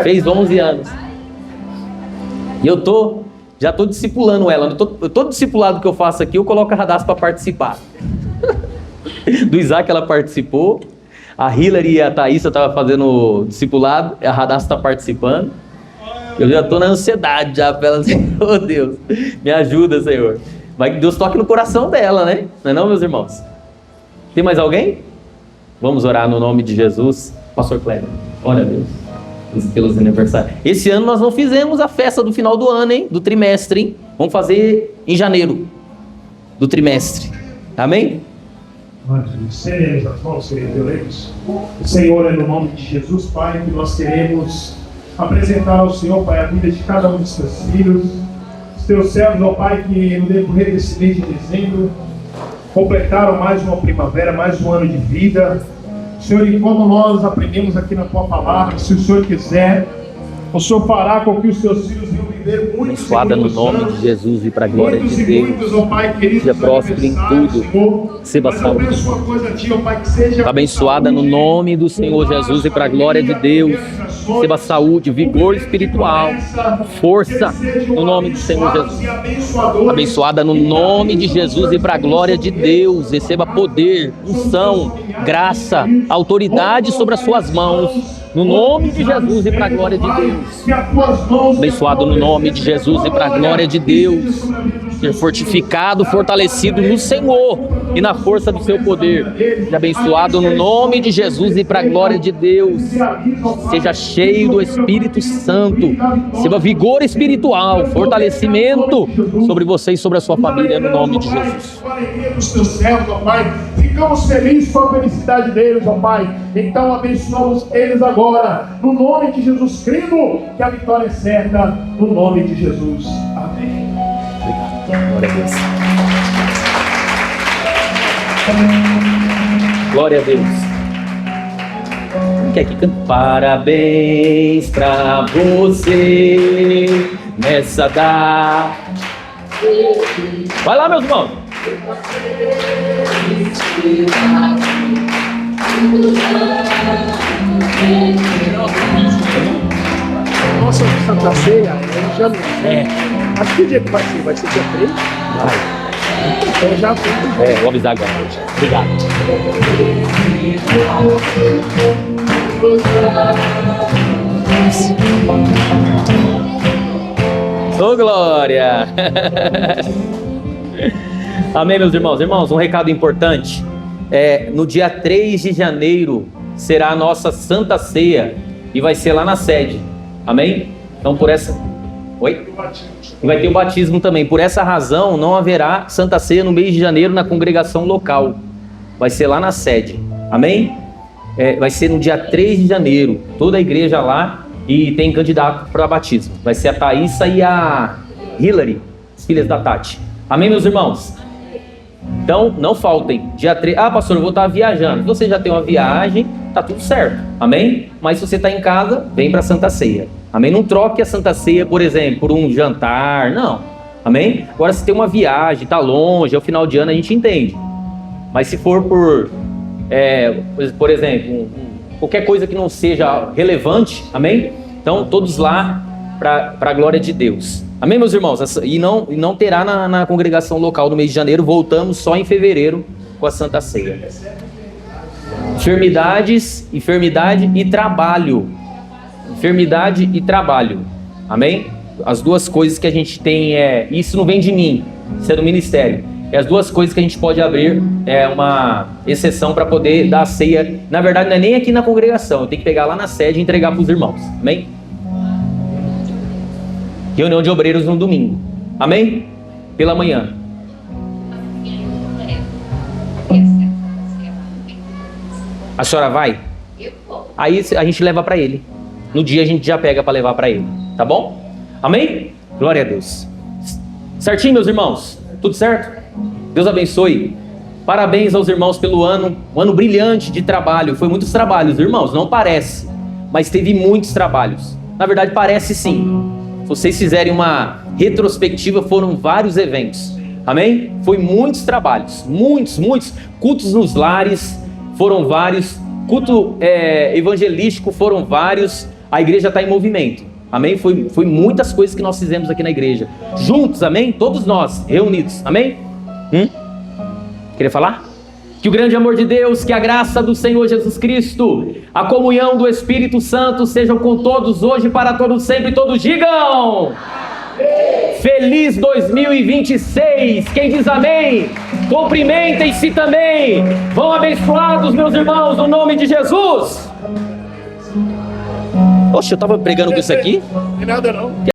Fez 11 anos. E eu tô Já estou discipulando ela. Todo discipulado que eu faço aqui, eu coloco a Radassa para participar. Do Isaac ela participou. A Hillary e a Thaísa estavam fazendo discipulado. A Radassa está participando. Eu já estou na ansiedade já. Pela... Oh Deus, me ajuda, Senhor. Vai que Deus toque no coração dela, né? Não é não, meus irmãos? Tem mais alguém? Vamos orar no nome de Jesus. Pastor Cleber, ora a Deus pelos aniversários. Esse ano nós não fizemos a festa do final do ano, hein? Do trimestre, hein? Vamos fazer em janeiro do trimestre. Amém? Nós seremos as mãos, seremos. Senhor, é no nome de Jesus, Pai, que nós queremos apresentar ao Senhor, Pai, a vida de cada um dos seus filhos, os teus servos, ó Pai, que no decorrer desse mês de dezembro completaram mais uma primavera, mais um ano de vida. Senhor, e como nós aprendemos aqui na Tua Palavra, se o Senhor quiser, o Senhor fará com que os Teus filhos venham viver muitos abençoada no nome de Jesus e para a glória de Deus. Ó Pai, querido, seja próspero em tudo, receba saúde. Abençoada no nome do Senhor Jesus e para a glória de Deus. Receba saúde, vigor espiritual, força no nome do Senhor Jesus. Abençoada no nome de Jesus e para a glória de Deus. Receba poder, unção, graça, autoridade sobre as suas mãos. No nome de Jesus e para a glória de Deus. Abençoado no nome de Jesus e para a glória de Deus. Ser fortificado, fortalecido no Senhor e na força do seu poder. Seja abençoado no nome de Jesus e para a glória de Deus. Seja cheio do Espírito Santo. Receba vigor espiritual, fortalecimento sobre você e sobre a sua família no nome de Jesus. Ficamos felizes com a felicidade deles, ó Pai. Então abençoamos eles agora, no nome de Jesus, crendo que a vitória é certa, no nome de Jesus. Amém. Obrigado. Glória a Deus. Glória a Deus. Quem quer que cante? Parabéns pra você nessa data. Vai lá, meus irmãos. Nossa, Santa Ceia é em janeiro. Mas que dia que vai ser? Vai ser dia 3? Vai. Então já foi. Vou avisar agora. Obrigado. Ô, glória! Amém, meus irmãos? Irmãos, um recado importante. No dia 3 de janeiro será a nossa Santa Ceia e vai ser lá na sede. Amém? Então por essa... Oi? E vai ter o batismo também. Por essa razão não haverá Santa Ceia no mês de janeiro na congregação local. Vai ser lá na sede. Amém? Vai ser no dia 3 de janeiro. Toda a igreja lá e tem candidato para batismo. Vai ser a Thaísa e a Hillary, as filhas da Tati. Amém, meus irmãos? Então, não faltem. Dia 3... Ah, pastor, eu vou estar viajando. Se você já tem uma viagem, tá tudo certo. Amém? Mas se você está em casa, vem para a Santa Ceia. Amém? Não troque a Santa Ceia, por exemplo, por um jantar. Não. Amém? Agora, se tem uma viagem, está longe, é o final de ano, a gente entende. Mas se for por exemplo, qualquer coisa que não seja relevante, amém? Então, todos lá para a glória de Deus. Amém, meus irmãos? E não terá na congregação local no mês de janeiro. Voltamos só em fevereiro com a Santa Ceia. Enfermidade e trabalho. Enfermidade e trabalho. Amém? As duas coisas que a gente tem isso não vem de mim, isso é do ministério. As duas coisas que a gente pode abrir uma exceção para poder dar a ceia. Na verdade, não é nem aqui na congregação. Eu tenho que pegar lá na sede e entregar para os irmãos. Amém? Reunião de obreiros no domingo. Amém? Pela manhã. A senhora vai? Aí a gente leva para ele. No dia a gente já pega para levar para ele. Tá bom? Amém? Glória a Deus. Certinho, meus irmãos? Tudo certo? Deus abençoe. Parabéns aos irmãos pelo ano. Um ano brilhante de trabalho. Foi muitos trabalhos, irmãos. Não parece. Mas teve muitos trabalhos. Na verdade, parece sim. Se vocês fizerem uma retrospectiva, foram vários eventos. Amém? Foi muitos trabalhos. Muitos. Cultos nos lares foram vários. Culto evangelístico foram vários. A igreja está em movimento. Amém? Foi muitas coisas que nós fizemos aqui na igreja. Juntos, amém? Todos nós, reunidos, amém? Queria falar? Que o grande amor de Deus, que a graça do Senhor Jesus Cristo, a comunhão do Espírito Santo sejam com todos hoje, para todos sempre, todos digam... Feliz 2026. Quem diz amém? Cumprimentem-se também. Vão abençoados, meus irmãos, no nome de Jesus. Poxa, eu estava pregando com isso aqui. Não tem nada não.